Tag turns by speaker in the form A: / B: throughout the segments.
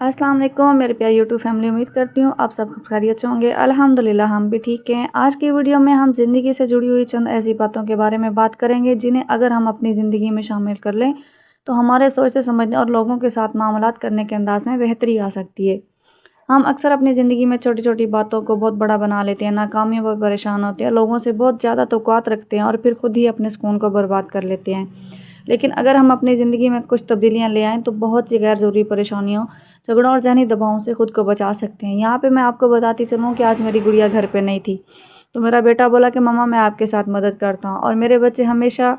A: अस्सलाम वालेकुम मेरे प्यारे यूट्यूब फैमिली। उम्मीद करती हूँ आप सब खैरियत से होंगे। अल्हम्दुलिल्लाह हम भी ठीक हैं। आज की वीडियो में हम ज़िंदगी से जुड़ी हुई चंद ऐसी बातों के बारे में बात करेंगे जिन्हें अगर हम अपनी ज़िंदगी में शामिल कर लें तो हमारे सोचते समझने और लोगों के साथ मामलात करने के अंदाज़ में बेहतरी आ सकती है। हम अक्सर अपनी ज़िंदगी में छोटी छोटी बातों को बहुत बड़ा बना लेते हैं, नाकामियों पर परेशान होते हैं, लोगों से बहुत ज़्यादा तवक्कुआत रखते हैं और फिर खुद ही अपने सुकून को बर्बाद कर लेते हैं। लेकिन अगर हम अपनी ज़िंदगी में कुछ तब्दीलियाँ ले आएँ तो बहुत सी गैर ज़रूरी परेशानियों, झगड़ों और ज़हनी दबावों से खुद को बचा सकते हैं। यहाँ पे मैं आपको बताती चलूँ कि आज मेरी गुड़िया घर पे नहीं थी, तो मेरा बेटा बोला कि मम्मा मैं आपके साथ मदद करता हूँ। और मेरे बच्चे हमेशा,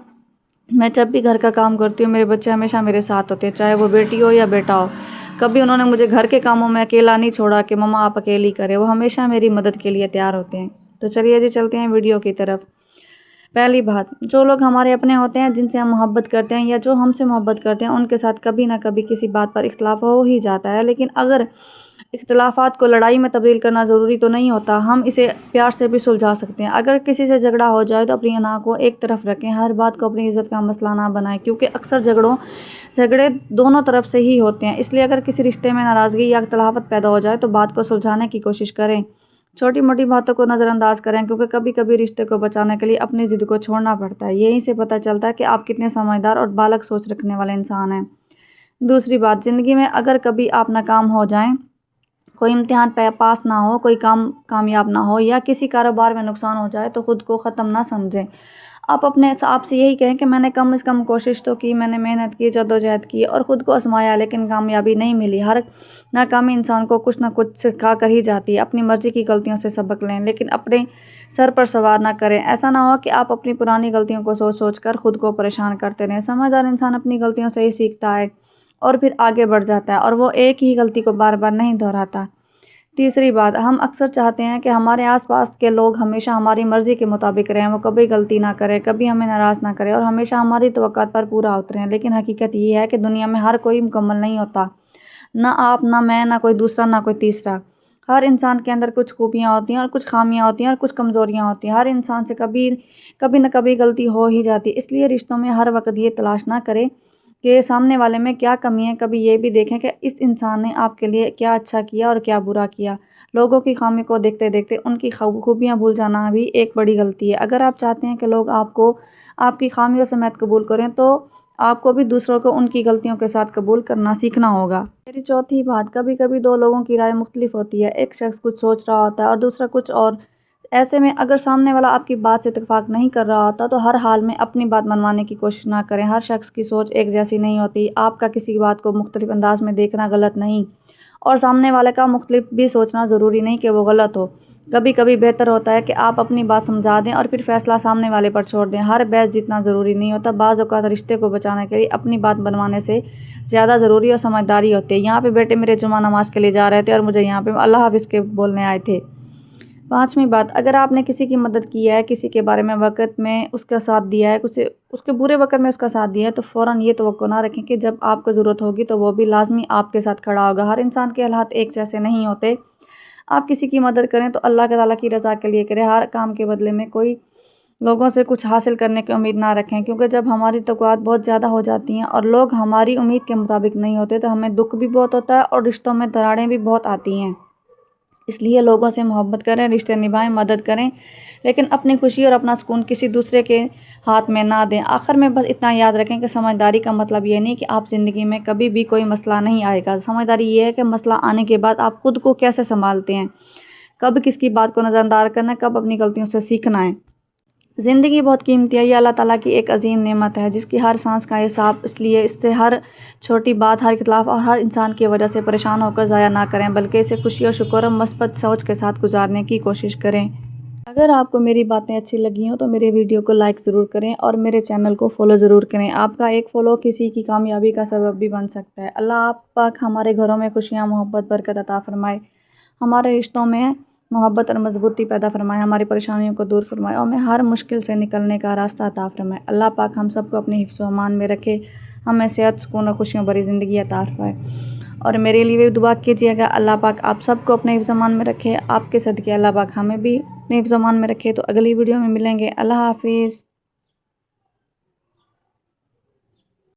A: मैं जब भी घर का काम करती हूँ मेरे बच्चे हमेशा मेरे साथ होते हैं, चाहे वो बेटी हो या बेटा हो। कभी उन्होंने मुझे घर के कामों में अकेला नहीं छोड़ा कि मम्मा आप अकेली करें, वो हमेशा मेरी मदद के लिए तैयार होते हैं। तो चलिए जी चलते हैं वीडियो की तरफ। पहली बात, जो लोग हमारे अपने होते हैं, जिनसे हम मोहब्बत करते हैं या जो हमसे मोहब्बत करते हैं, उनके साथ कभी ना कभी किसी बात पर इख्तलाफ हो ही जाता है। लेकिन अगर इख्तलाफात को लड़ाई में तब्दील करना ज़रूरी तो नहीं होता, हम इसे प्यार से भी सुलझा सकते हैं। अगर किसी से झगड़ा हो जाए तो अपनी अना को एक तरफ रखें, हर बात को अपनी इज़्ज़त का मसला ना बनाएं, क्योंकि अक्सर झगड़े दोनों तरफ से ही होते हैं। इसलिए अगर किसी रिश्ते में नाराज़गी या इख्तलाफत पैदा हो जाए तो बात को सुलझाने की कोशिश करें। छोटी मोटी बातों को नज़रअंदाज करें, क्योंकि कभी कभी रिश्ते को बचाने के लिए अपनी ज़िद को छोड़ना पड़ता है। यहीं से पता चलता है कि आप कितने समझदार और बालक सोच रखने वाले इंसान हैं। दूसरी बात, ज़िंदगी में अगर कभी आप नाकाम हो जाएं, कोई इम्तिहान पास ना हो, कोई काम कामयाब ना हो या किसी कारोबार में नुकसान हो जाए तो खुद को ख़त्म ना समझें। आप अपने आप से यही कहें कि मैंने कम से कम कोशिश तो की, मैंने मेहनत की, जद्दोजहद की और ख़ुद को आजमाया, लेकिन कामयाबी नहीं मिली। हर नाकामी इंसान को कुछ ना कुछ सिखा कर ही जाती है। अपनी मर्ज़ी की गलतियों से सबक लें, लेकिन अपने सर पर सवार ना करें। ऐसा ना हो कि आप अपनी पुरानी गलतियों को सोच सोच कर ख़ुद को परेशान करते रहें। समझदार इंसान अपनी गलतियों से ही सीखता है और फिर आगे बढ़ जाता है, और वो एक ही गलती को बार बार नहीं दोहराता। तीसरी बात, हम अक्सर चाहते हैं कि हमारे आसपास के लोग हमेशा हमारी मर्ज़ी के मुताबिक रहें, वो कभी गलती ना करें, कभी हमें नाराज़ ना करें और हमेशा हमारी तवक्कुआत पर पूरा उतरें। लेकिन हकीकत ये है कि दुनिया में हर कोई मुकम्मल नहीं होता। ना आप, ना मैं, ना कोई दूसरा, ना कोई तीसरा। हर इंसान के अंदर कुछ खूबियाँ होती हैं और कुछ खामियाँ होती हैं और कुछ कमज़ोरियाँ होती हैं। हर इंसान से कभी कभी न कभी गलती हो ही जाती है। इसलिए रिश्तों में हर वक्त ये तलाश ना करें कि सामने वाले में क्या कमी है, कभी ये भी देखें कि इस इंसान ने आपके लिए क्या अच्छा किया और क्या बुरा किया। लोगों की खामी को देखते देखते उनकी खूबियाँ भूल जाना भी एक बड़ी गलती है। अगर आप चाहते हैं कि लोग आपको आपकी खामियों समेत कबूल करें तो आपको भी दूसरों को उनकी गलतियों के साथ कबूल करना सीखना होगा। मेरी चौथी बात, कभी कभी दो लोगों की राय मुख्तलिफ होती है। एक शख्स कुछ सोच रहा होता है और दूसरा कुछ और। ऐसे में अगर सामने वाला आपकी बात से इत्तेफाक नहीं कर रहा होता तो हर हाल में अपनी बात मनवाने की कोशिश ना करें। हर शख्स की सोच एक जैसी नहीं होती। आपका किसी बात को मुख्तलिफ अंदाज में देखना गलत नहीं, और सामने वाले का मुख्तलिफ भी सोचना ज़रूरी नहीं कि वो गलत हो। कभी कभी बेहतर होता है कि आप अपनी बात समझा दें और फिर फैसला सामने वाले पर छोड़ दें। हर बहस जीतना ज़रूरी नहीं होता। बाज़ औक़ात रिश्ते को बचाने के लिए अपनी बात मनवाने से ज़्यादा ज़रूरी और समझदारी होती है। यहाँ पे बेटे मेरे जुमा नमाज़ के लिए जा रहे थे और मुझे यहाँ पे अल्लाह हाफ़िज़ के बोलने आए थे। पाँचवीं बात, अगर आपने किसी की मदद की है, किसी के बारे में वक़्त में उसका साथ दिया है, कुछ उसके बुरे वक़्त में उसका साथ दिया है, तो फ़ौरन ये तवक्को ना रखें कि जब आपको ज़रूरत होगी तो वो भी लाज़मी आपके साथ खड़ा होगा। हर इंसान के हालात एक जैसे नहीं होते। आप किसी की मदद करें तो अल्लाह ताला की रज़ा के लिए करें। हर काम के बदले में कोई लोगों से कुछ हासिल करने की उम्मीद ना रखें, क्योंकि जब हमारी तवक्कुआत बहुत ज़्यादा हो जाती हैं और लोग हमारी उम्मीद के मुताबिक नहीं होते तो हमें दुख भी बहुत होता है और रिश्तों में दरारें भी बहुत आती हैं। इसलिए लोगों से मोहब्बत करें, रिश्ते निभाएं, मदद करें, लेकिन अपनी खुशी और अपना सुकून किसी दूसरे के हाथ में ना दें। आखिर में बस इतना याद रखें कि समझदारी का मतलब ये नहीं कि आप ज़िंदगी में कभी भी कोई मसला नहीं आएगा। समझदारी ये है कि मसला आने के बाद आप खुद को कैसे संभालते हैं, कब किसकी बात को नज़रअंदाज करना है, कब अपनी गलतियों से सीखना है। ज़िंदगी बहुत कीमती है। ये अल्लाह ताला की एक अजीम नेमत है जिसकी हर सांस का हिसाब, इसलिए इससे हर छोटी बात, हर इख्तलाफ और हर इंसान की वजह से परेशान होकर ज़ाया ना करें, बल्कि इसे खुशी और शुक्र और मस्बत सोच के साथ गुजारने की कोशिश करें। अगर आपको मेरी बातें अच्छी लगी हों तो मेरे वीडियो को लाइक ज़रूर करें और मेरे चैनल को फॉलो ज़रूर करें। आपका एक फ़ॉलो किसी की कामयाबी का सबब भी बन सकता है। अल्लाह आप पाक हमारे घरों में खुशियाँ, मोहब्बत, बरकत अता फ़रमाए, हमारे रिश्तों में मोहब्बत और मजबूती पैदा फरमाए, हमारी परेशानियों को दूर फरमाए और हमें हर मुश्किल से निकलने का रास्ता अता फरमाए। अल्लाह पाक हम सबको अपने हिफ्ज़ व अमान में रखे, हमें सेहत, सुकून और खुशियों भरी ज़िंदगी अता फरमाए। और मेरे लिए भी दुआ कीजिएगा, अल्लाह पाक आप सबको अपने हिफ्ज़ व अमान में रखे। आपके सदक़े अल्लाह पाक हमें भी अपने हिफ्ज़ व अमान में रखे। तो अगली वीडियो में मिलेंगे। अल्लाह हाफ़िज़।